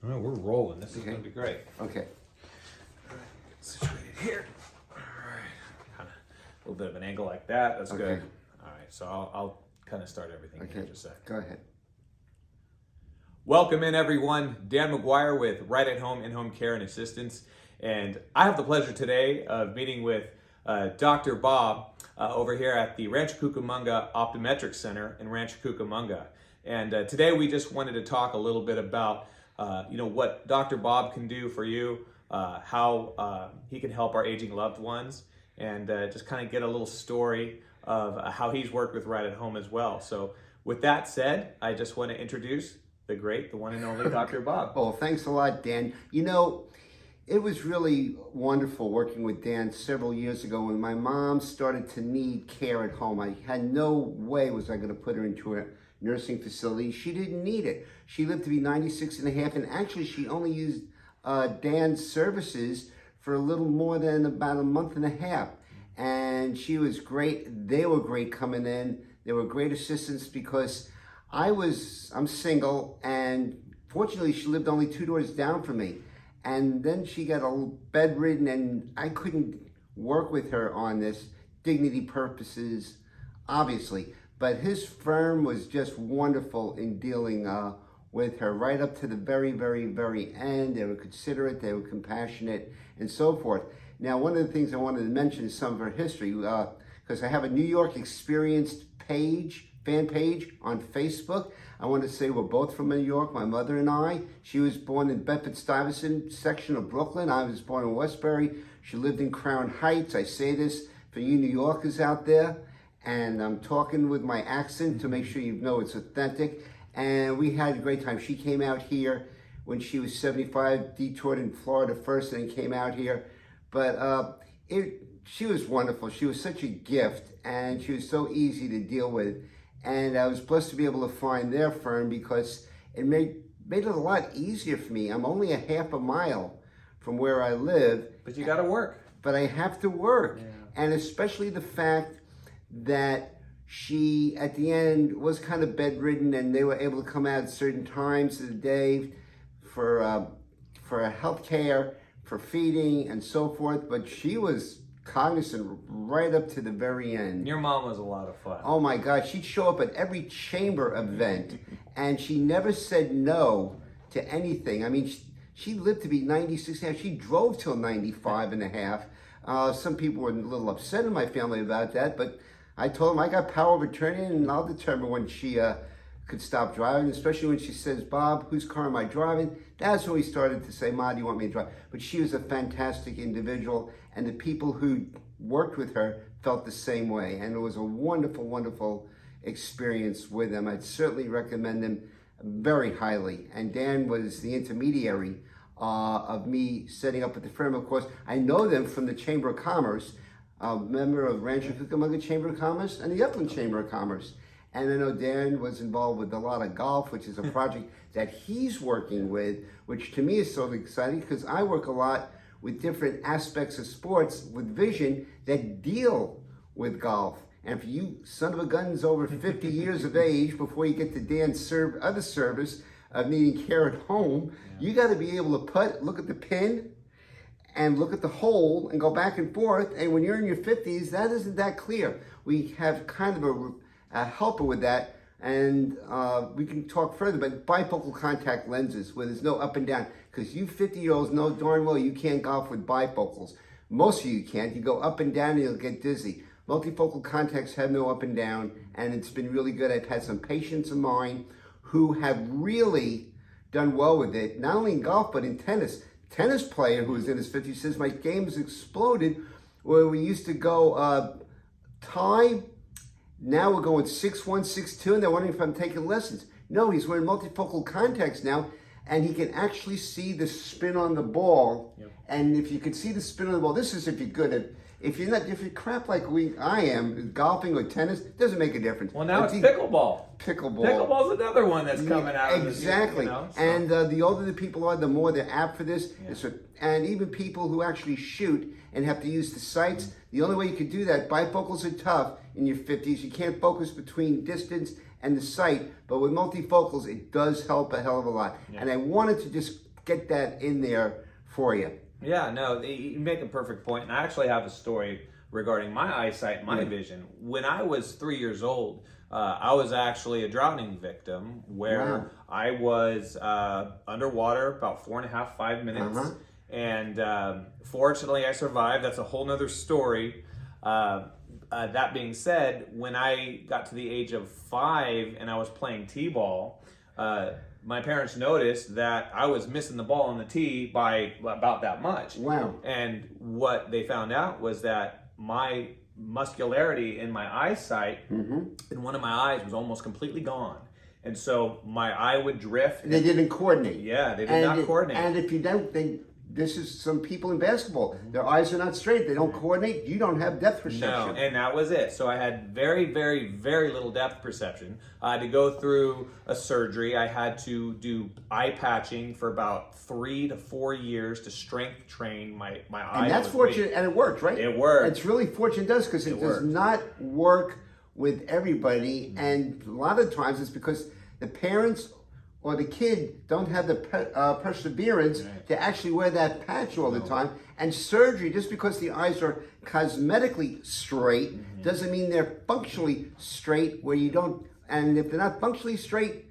All right, we're rolling. This is going to be great. Okay. All right, situated here. All right, kind of a little bit of an angle like that. That's Okay. good. All right, so I'll kind of start everything here in just a sec. Go ahead. Welcome in, everyone. Dan McGuire with Right at Home In-Home Care and Assistance. And I have the pleasure today of meeting with Dr. Bob over here at the Rancho Cucamonga Optometric Center in Rancho Cucamonga. And today we just wanted to talk a little bit about what Dr. Bob can do for you, how he can help our aging loved ones, and just kind of get a little story of how he's worked with Right at Home as well. So with that said, I just want to introduce the great, the one and only Dr. Bob. Oh, thanks a lot, Dan. It was really wonderful working with Dan several years ago when my mom started to need care at home. I had no way was I going to put her into a nursing facility. She didn't need it. She lived to be 96 and a half, and actually she only used Dan's services for a little more than about a month and a half. And she was great. They were great coming in. They were great assistants because I'm single, and fortunately she lived only 2 doors down from me. And then she got bedridden, and I couldn't work with her on this, dignity purposes, obviously. But his firm was just wonderful in dealing with her right up to the very, very, very end. They were considerate, they were compassionate, and so forth. Now, one of the things I wanted to mention is some of her history, because I have a New York Experienced fan page on Facebook. I want to say we're both from New York, my mother and I. She was born in Bedford-Stuyvesant section of Brooklyn. I was born in Westbury. She lived in Crown Heights. I say this for you New Yorkers out there, and I'm talking with my accent to make sure you know it's authentic. And we had a great time. She came out here when she was 75, detoured in Florida first, and then came out here. But she was wonderful. She was such a gift, and she was so easy to deal with. And I was blessed to be able to find their firm because it made it a lot easier for me. I'm only a half a mile from where I live. But you got to work. But I have to work. Yeah. And especially the fact that she, at the end, was kind of bedridden, and they were able to come out at certain times of the day for health care, for feeding, and so forth. But she was cognizant right up to the very end. Your mom was a lot of fun. Oh my God, she'd show up at every chamber event, and she never said no to anything. I mean, she lived to be 96 and a half. She drove till 95 and a half. Some people were a little upset in my family about that, but I told them I got power of attorney, and I'll determine when she could stop driving, especially when she says, Bob, whose car am I driving? That's when we started to say, Ma, do you want me to drive? But she was a fantastic individual, and the people who worked with her felt the same way. And it was a wonderful, wonderful experience with them. I'd certainly recommend them very highly. And Dan was the intermediary of me setting up with the firm. Of course, I know them from the Chamber of Commerce, a member of Rancho Cucamonga Chamber of Commerce and the Upland Chamber of Commerce. And I know Dan was involved with a lot of golf, which is a project that he's working with, which to me is so exciting because I work a lot with different aspects of sports with vision that deal with golf. And for you son of a guns over 50 years of age, before you get to Dan's other service of needing care at home, you got to be able to look at the pin and look at the hole and go back and forth. And when you're in your 50s, that isn't that clear. We have kind of a helper with that, and we can talk further, but bifocal contact lenses where there's no up and down, because you 50-year-olds know darn well you can't golf with bifocals. Most of you can't. You go up and down and you'll get dizzy. Multifocal contacts have no up and down, and it's been really good. I've had some patients of mine who have really done well with it, not only in golf, but in tennis. Tennis player who was in his 50s says, my game has exploded, where we used to go tie. Now we're going 6-1, 6-2, and they're wondering if I'm taking lessons. No, he's wearing multifocal contacts now, and he can actually see the spin on the ball. Yep. And if you can see the spin on the ball, this is if you're good at. If you're crap like I am, golfing or tennis, doesn't make a difference. Well, now it's pickleball. Pickleball. Pickleball's another one that's coming out. Exactly. So. And the older the people are, the more they're apt for this. Yeah. And even people who actually shoot and have to use the sights, the only way you can do that, bifocals are tough in your 50s. You can't focus between distance and the sight, but with multifocals, it does help a hell of a lot. Yeah. And I wanted to just get that in there for you. Yeah, no, you make a perfect point. And I actually have a story regarding my eyesight, my vision. When I was 3 years old, I was actually a drowning victim where I was underwater about 4.5, 5 minutes. And fortunately, I survived. That's a whole nother story. That being said, when I got to the age of 5 and I was playing t-ball, my parents noticed that I was missing the ball on the tee by about that much. Wow. And what they found out was that my muscularity in my eyesight in one of my eyes was almost completely gone. And so my eye would drift. They didn't coordinate. Yeah, they did not coordinate. And if you don't think, this is some people in basketball, their eyes are not straight, they don't coordinate, you don't have depth perception. No, and that was it. So I had very, very, very little depth perception. I had to go through a surgery. I had to do eye patching for about 3 to 4 years to strength train my eye. And that's fortunate, and it worked, right? It worked. It's really fortunate, it does, because it does not work with everybody, and a lot of times it's because the parents or the kid don't have the perseverance to actually wear that patch all the time. And surgery, just because the eyes are cosmetically straight, doesn't mean they're functionally straight, where you don't, and if they're not functionally straight,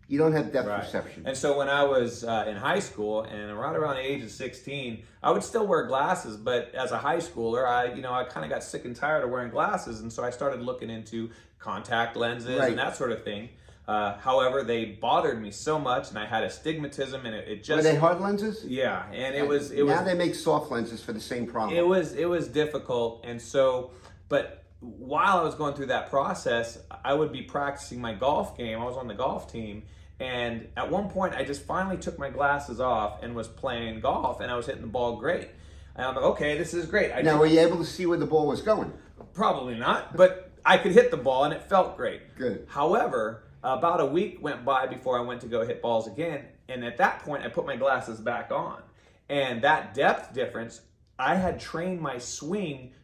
you don't have depth perception. And so when I was in high school and right around the age of 16, I would still wear glasses, but as a high schooler, I kind of got sick and tired of wearing glasses, and so I started looking into contact lenses and that sort of thing. However, they bothered me so much, and I had astigmatism, and it just... Were they hard lenses? Yeah, and it was... Now they make soft lenses for the same problem. It was difficult, and so... But while I was going through that process, I would be practicing my golf game. I was on the golf team, and at one point, I just finally took my glasses off and was playing golf, and I was hitting the ball great. And I'm like, okay, this is great. Now, were you able to see where the ball was going? Probably not, but I could hit the ball, and it felt great. Good. However... about a week went by before I went to go hit balls again, and at that point, I put my glasses back on. And that depth difference, I had trained my swing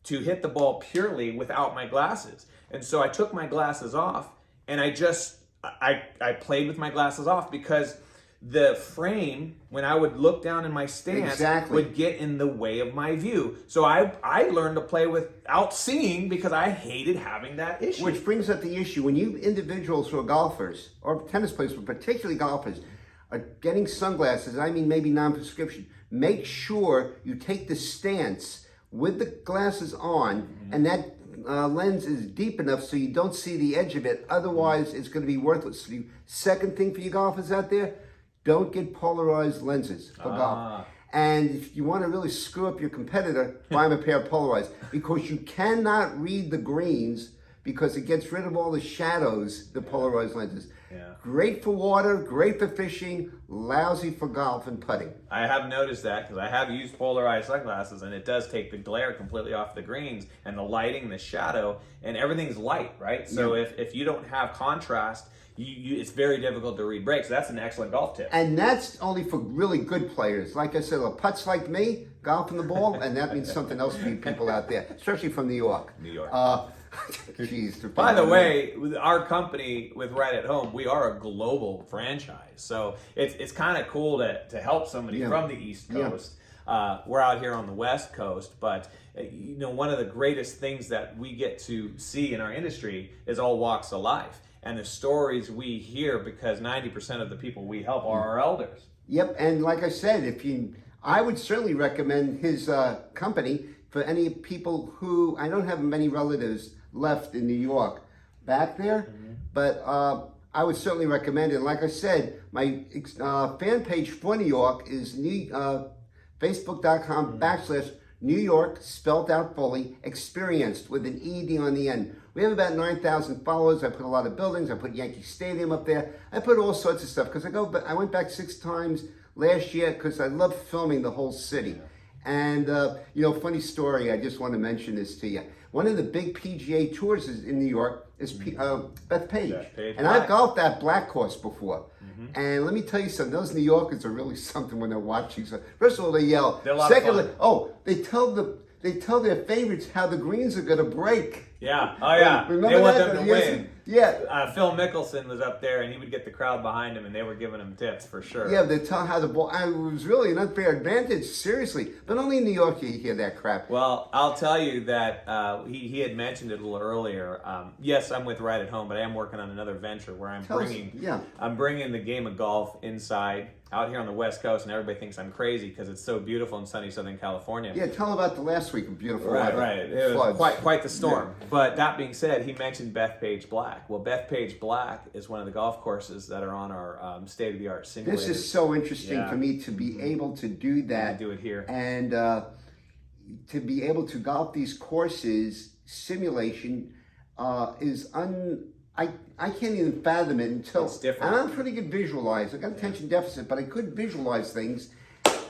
to hit the ball purely without my glasses. And so I took my glasses off, and I played with my glasses off because the frame, when I would look down in my stance, would get in the way of my view. So I learned to play without seeing because I hated having that issue. Which brings up the issue, when you individuals who are golfers, or tennis players, but particularly golfers, are getting sunglasses, I mean maybe non-prescription, make sure you take the stance with the glasses on, and that lens is deep enough so you don't see the edge of it. Otherwise, it's going to be worthless. The second thing for you golfers out there, don't get polarized lenses for golf. And if you want to really screw up your competitor, buy him a pair of polarized, because you cannot read the greens because it gets rid of all the shadows, the polarized lenses. Great for water, great for fishing, lousy for golf and putting. I have noticed that because I have used polarized sunglasses, and it does take the glare completely off the greens and the lighting, the shadow, and everything's light, right? So if you don't have contrast, it's very difficult to read breaks. So that's an excellent golf tip. And that's only for really good players. Like I said, putts like me, golfing the ball, and that means something else for you people out there, especially from New York. New York. Jeez. By the way, with our company, with Right at Home, we are a global franchise. So it's kind of cool to help somebody from the East Coast. We're out here on the West Coast, but one of the greatest things that we get to see in our industry is all walks of life. And the stories we hear, because 90% of the people we help are our elders. Yep, and like I said, I would certainly recommend his company for any people who, I don't have many relatives left in New York back there, but I would certainly recommend it. Like I said, my fan page for New York is facebook.com/New York, spelled out fully, experienced with an ED on the end. We have about 9,000 followers. I put a lot of buildings. I put Yankee Stadium up there. I put all sorts of stuff because I went back 6 times last year because I love filming the whole city. And, funny story, I just want to mention this to you. One of the big PGA tours in New York is Beth Page. And I've golfed that black course before. And let me tell you something, those New Yorkers are really something when they're watching. So first of all, they yell. They're a lot of Secondly, they tell their favorites how the greens are going to break. Yeah. Oh, yeah. Remember They want that? them to win. Yeah. Phil Mickelson was up there, and he would get the crowd behind him, and they were giving him tips for sure. Yeah, they tell how the ball. It was really an unfair advantage, seriously. But only in New York you hear that crap. Well, I'll tell you that he had mentioned it a little earlier. Yes, I'm with Right at Home, but I am working on another venture where I'm bringing the game of golf inside out here on the West Coast, and everybody thinks I'm crazy because it's so beautiful in sunny Southern California. Yeah, tell about the last week of beautiful Right, weather. right. It was quite the storm. Yeah. But that being said, he mentioned Bethpage Black. Well, Bethpage Black is one of the golf courses that are on our state-of-the-art simulators. This is so interesting for me to be able to do that. Do it here. And to be able to golf these courses, simulation is I can't even fathom it until It's different. and I'm pretty good visualizer. I got attention deficit, but I could visualize things,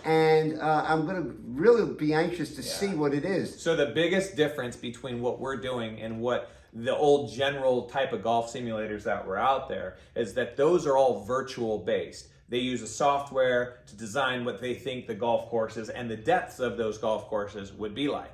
and I'm going to really be anxious to see what it is. So the biggest difference between what we're doing and what the old general type of golf simulators that were out there is that those are all virtual based. They use a software to design what they think the golf courses and the depths of those golf courses would be like.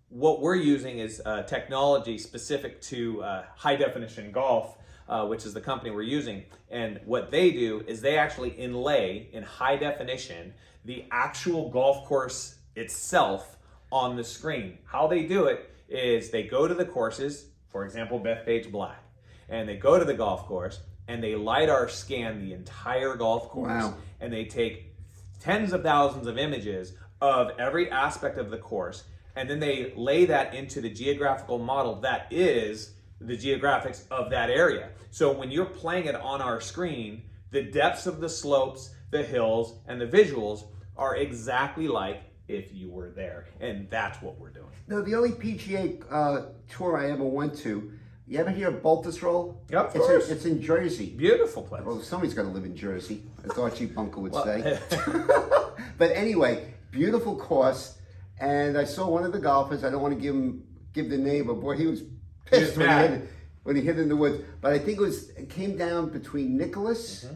What we're using is technology specific to high definition golf, which is the company we're using. And what they do is they actually inlay in high definition the actual golf course itself on the screen. How they do it is they go to the courses, for example, Bethpage Black, and they go to the golf course and they LiDAR scan the entire golf course. Wow. And they take tens of thousands of images of every aspect of the course, and then they lay that into the geographical model that is the geographics of that area. So when you're playing it on our screen, the depths of the slopes, the hills, and the visuals are exactly like if you were there. And that's what we're doing. No, the only PGA tour I ever went to, you ever hear of Baltusrol? Yep, of course. It's in Jersey. Beautiful place. Well, somebody's got to live in Jersey, as Archie Bunker would say. But anyway, beautiful course. And I saw one of the golfers. I don't want to give the name, but boy, he was pissed when he hit in the woods. But I think it came down between Nicholas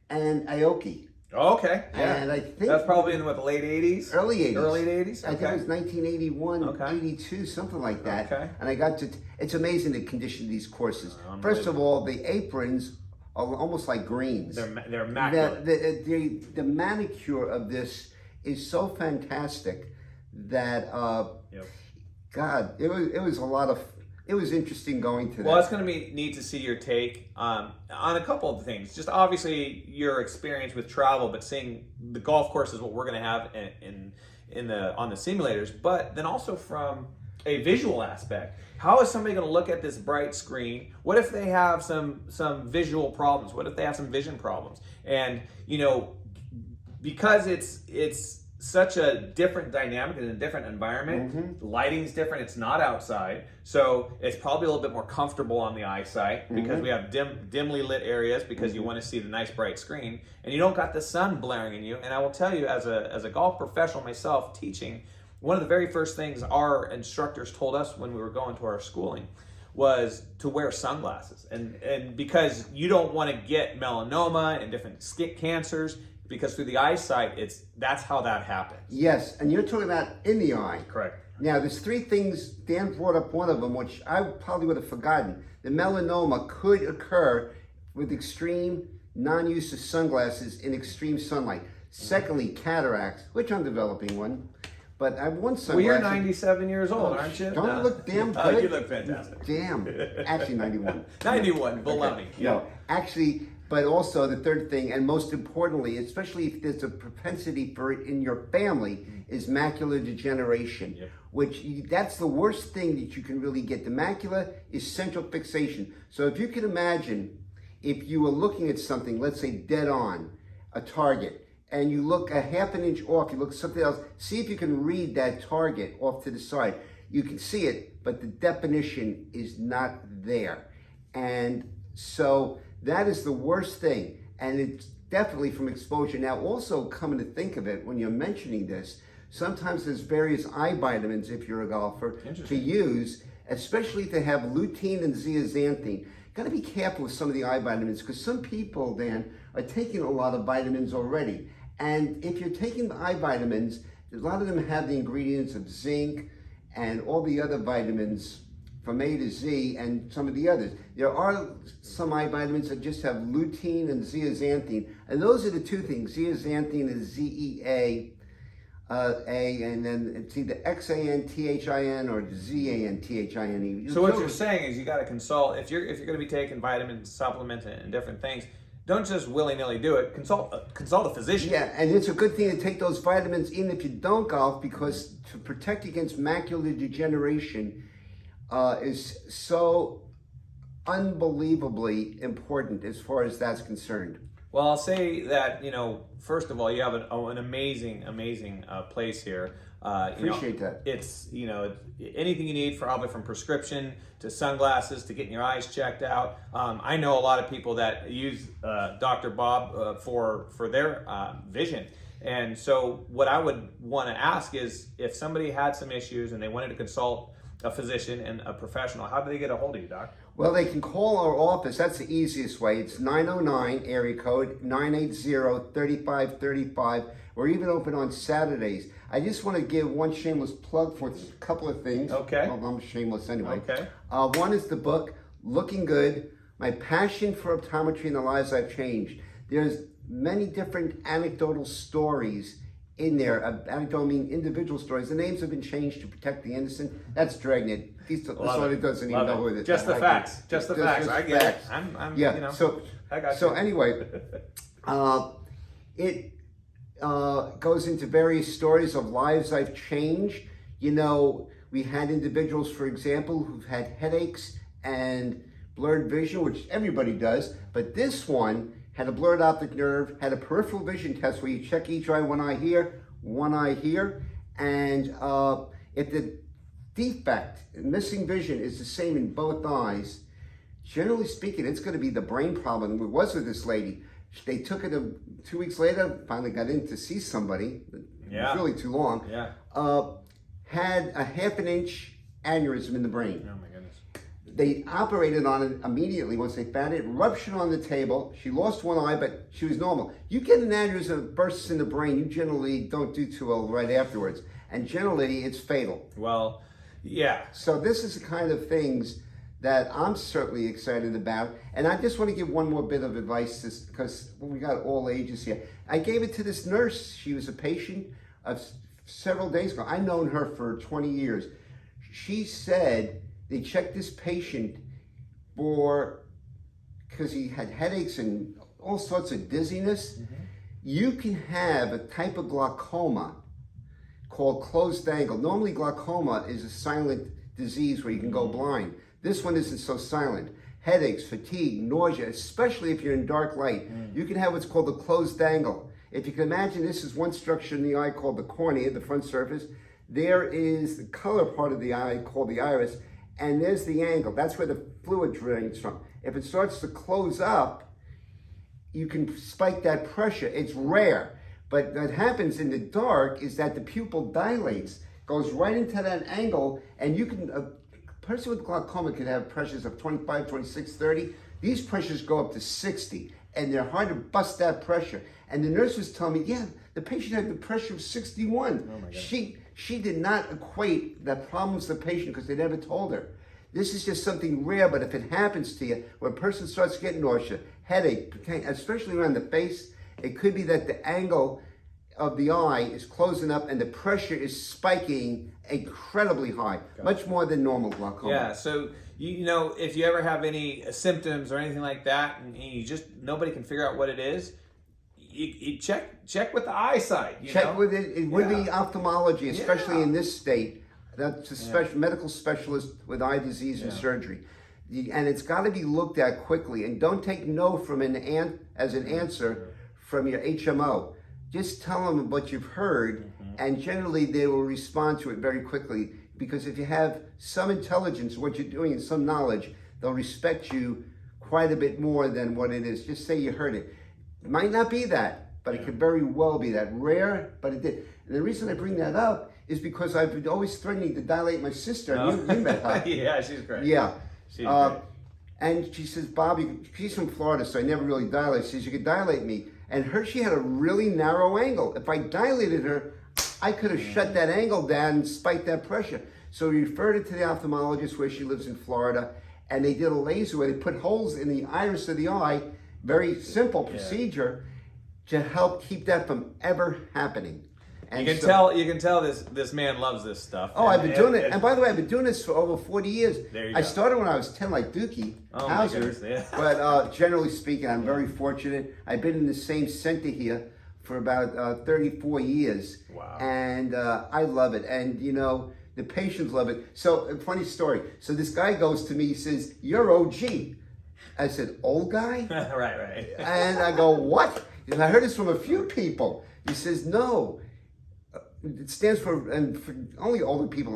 and Aoki. Oh, okay. Yeah. And I think that's probably in the late 80s? Early 80s. Early 80s? Okay. I think it was 1981, 82, something like that. Okay. And I got to, it's amazing the condition of these courses. First of all, the aprons are almost like greens. They're immaculate. The manicure of this is so fantastic that, God, it was a lot of, it was interesting going to that. Well, it's going to be neat to see your take on a couple of things. Just obviously your experience with travel, but seeing the golf course is what we're going to have on the simulators, but then also from a visual aspect. How is somebody going to look at this bright screen? What if they have some visual problems? What if they have some vision problems? And because it's such a different dynamic and a different environment. Lighting's different. It's not outside, so it's probably a little bit more comfortable on the eyesight because we have dimly lit areas because you want to see the nice bright screen, and you don't got the sun blaring in you. And I will tell you, as a golf professional myself teaching, one of the very first things our instructors told us when we were going to our schooling was to wear sunglasses, and because you don't want to get melanoma and different skin cancers. Because through the eyesight, that's how that happens. Yes, and you're talking about in the eye. Correct. Now, there's three things. Dan brought up one of them, which I probably would have forgotten. The melanoma could occur with extreme non-use of sunglasses in extreme sunlight. Secondly, cataracts, which I'm developing one. But I have one sunglass. Well, you're 97 years old, aren't you? Don't I look damn good? Oh, you look fantastic. Damn. Actually, 91. 91, below me. Yeah. No, actually... But also the third thing, and most importantly, especially if there's a propensity for it in your family, is macular degeneration, that's the worst thing that you can really get. The macula is central fixation. So if you can imagine, if you were looking at something, let's say dead on, a target, and you look a half an inch off, you look at something else, see if you can read that target off to the side. You can see it, but the definition is not there. And so that is the worst thing, and it's definitely from exposure. Now, also coming to think of it, when you're mentioning this, sometimes there's various eye vitamins, if you're a golfer, to use, especially if they have lutein and zeaxanthin. Got to be careful with some of the eye vitamins, because some people, Dan, are taking a lot of vitamins already. And if you're taking the eye vitamins, a lot of them have the ingredients of zinc and all the other vitamins from A to Z and some of the others. There are some eye vitamins that just have lutein and zeaxanthin, and those are the two things. Zeaxanthin is ZEA, and then it's either XANTHIN or ZANTHINE. So what you're saying is you got to consult if you're going to be taking vitamins, supplements, and different things. Don't just willy-nilly do it. Consult a physician. Yeah, and it's a good thing to take those vitamins in if you don't golf, because to protect against macular degeneration is so unbelievably important as far as that's concerned. Well, I'll say that, first of all, you have an amazing place here. Appreciate that. It's, anything you need probably from prescription to sunglasses to getting your eyes checked out. I know a lot of people that use Dr. Bob for their vision. And so what I would want to ask is, if somebody had some issues and they wanted to consult a physician and a professional, how do they get a hold of you, Doc? Well, they can call our office. That's the easiest way. It's 909 area code 980-3535. We're even open on Saturdays. I just want to give one shameless plug for a couple of things. Okay. Well, I'm shameless anyway. Okay. One is the book, Looking Good, My Passion for Optometry and the Lives I've Changed. There's many different anecdotal stories in there. Anecdotal mean individual stories. The names have been changed to protect the innocent. That's Dragnet. This one doesn't even know who it is. Just the facts. Just the facts. I get it. Yeah. I got you. So anyway, it goes into various stories of lives I've changed. We had individuals, for example, who've had headaches and blurred vision, which everybody does, but this one had a blurred optic nerve, had a peripheral vision test where you check each eye, one eye here, and if the defect, missing vision, is the same in both eyes, generally speaking, it's going to be the brain problem. It was with this lady. They took it 2 weeks later, finally got in to see somebody. Yeah. It was really too long. Yeah. Had a 1/2 inch aneurysm in the brain. Oh my goodness. They operated on it immediately once they found it. Ruptured on the table. She lost one eye, but she was normal. You get an aneurysm that bursts in the brain, you generally don't do too well right afterwards. And generally, it's fatal. Well, yeah. So this is the kind of things that I'm certainly excited about. And I just want to give one more bit of advice, because we got all ages here. I gave it to this nurse. She was a patient of several days ago. I've known her for 20 years. She said they checked this patient because he had headaches and all sorts of dizziness. Mm-hmm. You can have a type of glaucoma called closed angle. Normally glaucoma is a silent disease where you can go blind. This one isn't so silent. Headaches, fatigue, nausea, especially if you're in dark light. You can have what's called a closed angle. If you can imagine, this is one structure in the eye called the cornea, the front surface. There is the color part of the eye called the iris, and there's the angle. That's where the fluid drains from. If it starts to close up, you can spike that pressure. It's rare. But what happens in the dark is that the pupil dilates, goes right into that angle, and you can, a person with glaucoma can have pressures of 25, 26, 30. These pressures go up to 60, and they're hard to bust that pressure. And the nurse was telling me, yeah, the patient had the pressure of 61. Oh my God. She did not equate the problems of the patient because they never told her. This is just something rare, but if it happens to you, when a person starts getting nausea, headache, especially around the face, it could be that the angle of the eye is closing up and the pressure is spiking incredibly high, much more than normal glaucoma. Yeah, so if you ever have any symptoms or anything like that, and you just nobody can figure out what it is, you check with the eyeside. Check with it. It would be ophthalmology, especially in this state. That's a medical specialist with eye disease and surgery. And it's got to be looked at quickly. And don't take no from as an answer from your HMO. Just tell them what you've heard, and generally they will respond to it very quickly. Because if you have some intelligence, what you're doing, and some knowledge, they'll respect you quite a bit more than what it is. Just say you heard it. It might not be that, but it could very well be that. Rare, but it did. And the reason I bring that up is because I've been always threatening to dilate my sister. You met her. Yeah, she's great. Yeah. She's great. And she says, Bob, she's from Florida, so I never really dilate. She says, you could dilate me. And she had a really narrow angle. If I dilated her, I could have shut that angle down and spiked that pressure. So we referred her to the ophthalmologist where she lives in Florida, and they did a laser where they put holes in the iris of the eye, very simple procedure, to help keep that from ever happening. And you can tell this man loves this stuff. Oh, I've been doing it. And by the way, I've been doing this for over 40 years. There you I go. started when I was 10, like Dookie Howser. Yeah. But generally speaking, I'm very fortunate. I've been in the same center here for about 34 years. Wow. And I love it. And, you know, the patients love it. So, a funny story. So this guy goes to me, he says, "You're OG." I said, "Old guy?" right. And I go, "What?" And I heard this from a few people. He says, "No. It stands for," and for only older people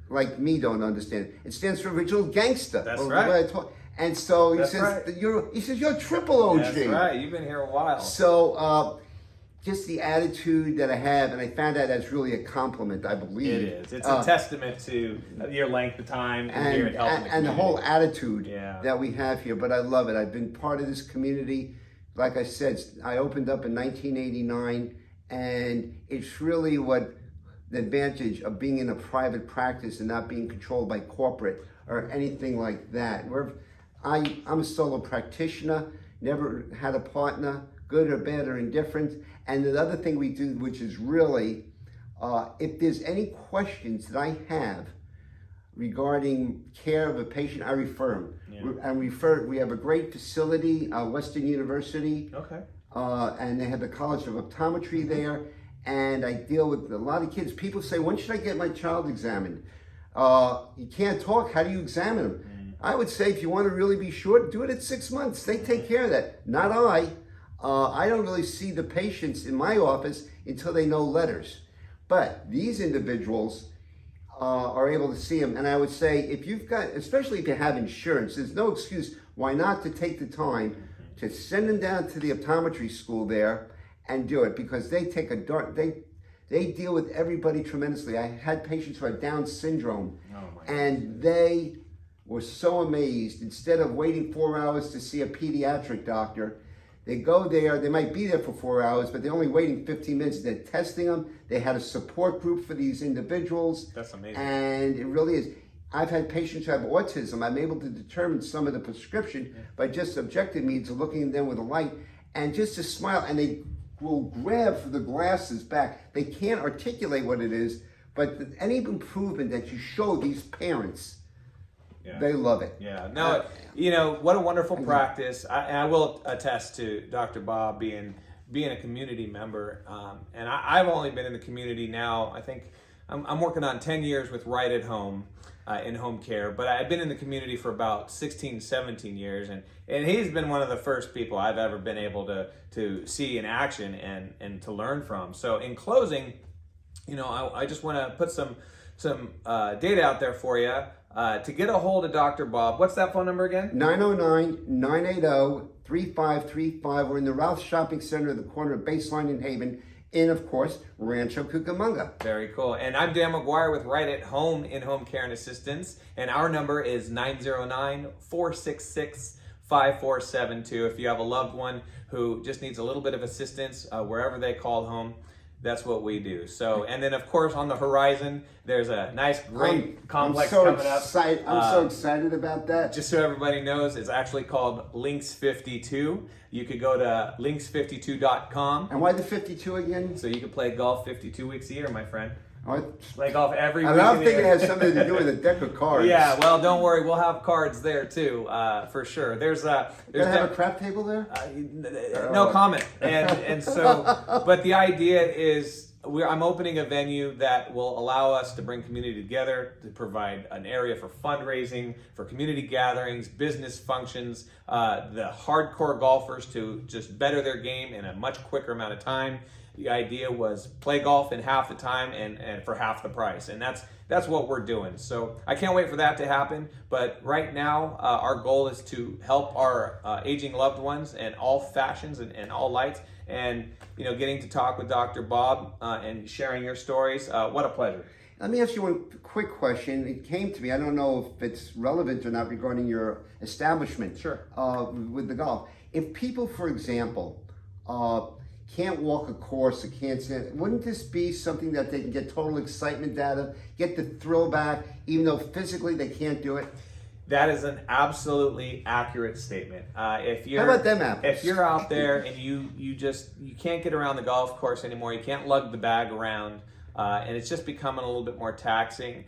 like me don't understand it. It stands for original gangster. That's right. And so he That's says, right. "You're triple OG." That's right. You've been here a while. So just the attitude that I have, and I found out that's really a compliment, I believe. It is. It's a testament to your length of time and here at helping the community. And the whole attitude Yeah. that we have here. But I love it. I've been part of this community. Like I said, I opened up in 1989. And it's really what the advantage of being in a private practice and not being controlled by corporate or anything like that. I'm a solo practitioner, never had a partner, good or bad or indifferent. And the other thing we do, which is really, if there's any questions that I have regarding care of a patient, I refer them. Yeah. We have a great facility, Western University. Okay. And they have the College of Optometry there, and I deal with a lot of kids. People say, "When should I get my child examined?" You can't talk. How do you examine them? I would say if you want to really be sure, do it at 6 months. They take care of that. Not I. I don't really see the patients in my office until they know letters. But these individuals are able to see them. And I would say if you've got, especially if you have insurance, there's no excuse why not to take the time to send them down to the optometry school there and do it, because they take they deal with everybody tremendously. I had patients who had Down syndrome, and they were so amazed. Instead of waiting 4 hours to see a pediatric doctor, they go there, they might be there for 4 hours, but they're only waiting 15 minutes. They're testing them. They had a support group for these individuals. That's amazing. And it really is. I've had patients who have autism. I'm able to determine some of the prescription by just subjecting me to looking at them with a light and just to smile. And they will grab for the glasses back. They can't articulate what it is, but any improvement that you show these parents, they love it. Yeah. No, you know, what a wonderful practice. I will attest to Dr. Bob being a community member. And I've only been in the community now, I think I'm working on 10 years with Right at Home. In home care, but I've been in the community for about 16, 17 years, and he's been one of the first people I've ever been able to see in action and to learn from. So in closing, you know, I just want to put some data out there for you. To get a hold of Dr. Bob, what's that phone number again? 909-980-3535. We're in the Ralph Shopping Center at the corner of Baseline and Haven, in, of course, Rancho Cucamonga. Very cool. And I'm Dan McGuire with Right at Home in Home Care and Assistance. And our number is 909-466-5472. If you have a loved one who just needs a little bit of assistance wherever they call home, that's what we do. So, and then of course on the horizon, there's a nice, great complex coming up. I'm so excited about that. Just so everybody knows, it's actually called Links 52. You could go to links52.com. And why the 52 again? So you can play golf 52 weeks a year, my friend. Oh, Play golf every week. I don't think it has something to do with a deck of cards. Yeah, well, don't worry. We'll have cards there too, for sure. There's gonna have a crap table there? No comment. And so, but the idea is I'm opening a venue that will allow us to bring community together, to provide an area for fundraising, for community gatherings, business functions, the hardcore golfers to just better their game in a much quicker amount of time. The idea was play golf in half the time and for half the price. And that's what we're doing. So I can't wait for that to happen. But right now, our goal is to help our aging loved ones in all fashions and all lights. And, you know, getting to talk with Dr. Bob and sharing your stories, what a pleasure. Let me ask you one quick question. It came to me, I don't know if it's relevant or not regarding your establishment. Sure. With the golf. If people, for example, can't walk a course, or can't stand. Wouldn't this be something that they can get total excitement out of, get the thrill back, even though physically they can't do it? That is an absolutely accurate statement. If you're, How about them apples? If you're out there and you can't get around the golf course anymore, you can't lug the bag around, and it's just becoming a little bit more taxing.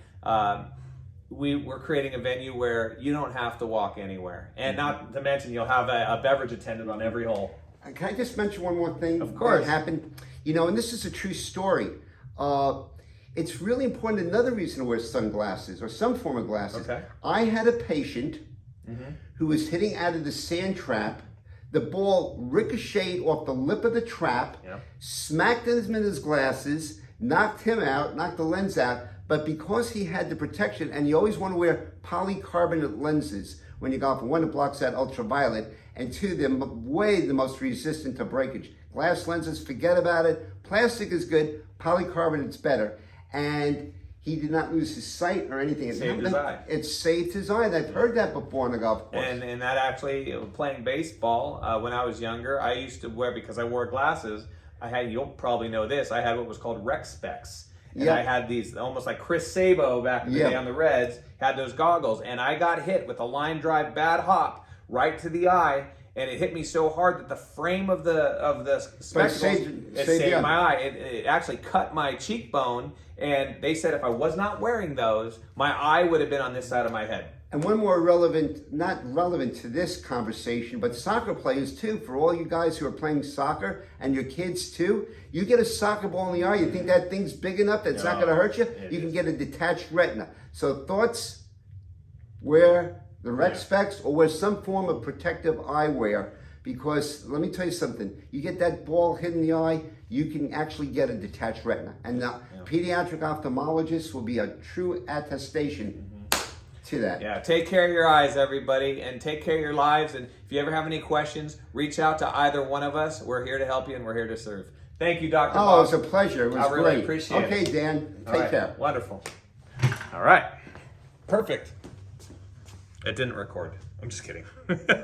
We're creating a venue where you don't have to walk anywhere, and not to mention you'll have a beverage attendant on every hole. Can I just mention one more thing? Of course. That happened, and this is a true story. It's really important. Another reason to wear sunglasses or some form of glasses. Okay. I had a patient who was hitting out of the sand trap. The ball ricocheted off the lip of the trap, smacked him in his glasses, knocked him out, knocked the lens out. But because he had the protection, and you always want to wear polycarbonate lenses when you golf, one, it blocks out ultraviolet, and two, they're way the most resistant to breakage. Glass lenses, forget about it. Plastic is good, polycarbonate's better. And he did not lose his sight or anything. It saved his eye. It saved his eye. And I've heard that before on the golf course. And that actually, playing baseball when I was younger, I used to wear, because I wore glasses, you'll probably know this, I had what was called rec specs. And I had these, almost like Chris Sabo back in the day on the Reds, had those goggles. And I got hit with a line drive bad hop right to the eye. And it hit me so hard that the frame of the spectacles, it saved my eye. It actually cut my cheekbone. And they said if I was not wearing those, my eye would have been on this side of my head. And one more relevant, not relevant to this conversation, but soccer players too, for all you guys who are playing soccer and your kids too, you get a soccer ball in the eye, you think that thing's big enough that's not going to hurt you? You can get a detached retina. So thoughts, wear the rec specs or wear some form of protective eyewear, because let me tell you something, you get that ball hit in the eye, you can actually get a detached retina. And the pediatric ophthalmologist will be a true attestation to that. Yeah, take care of your eyes, everybody, and take care of your lives. And if you ever have any questions, reach out to either one of us. We're here to help you and we're here to serve. Thank you, Dr. Bob. It was a pleasure. It was I really great. appreciate it. Okay, Dan, take care. Wonderful. All right. Perfect. It didn't record. I'm just kidding.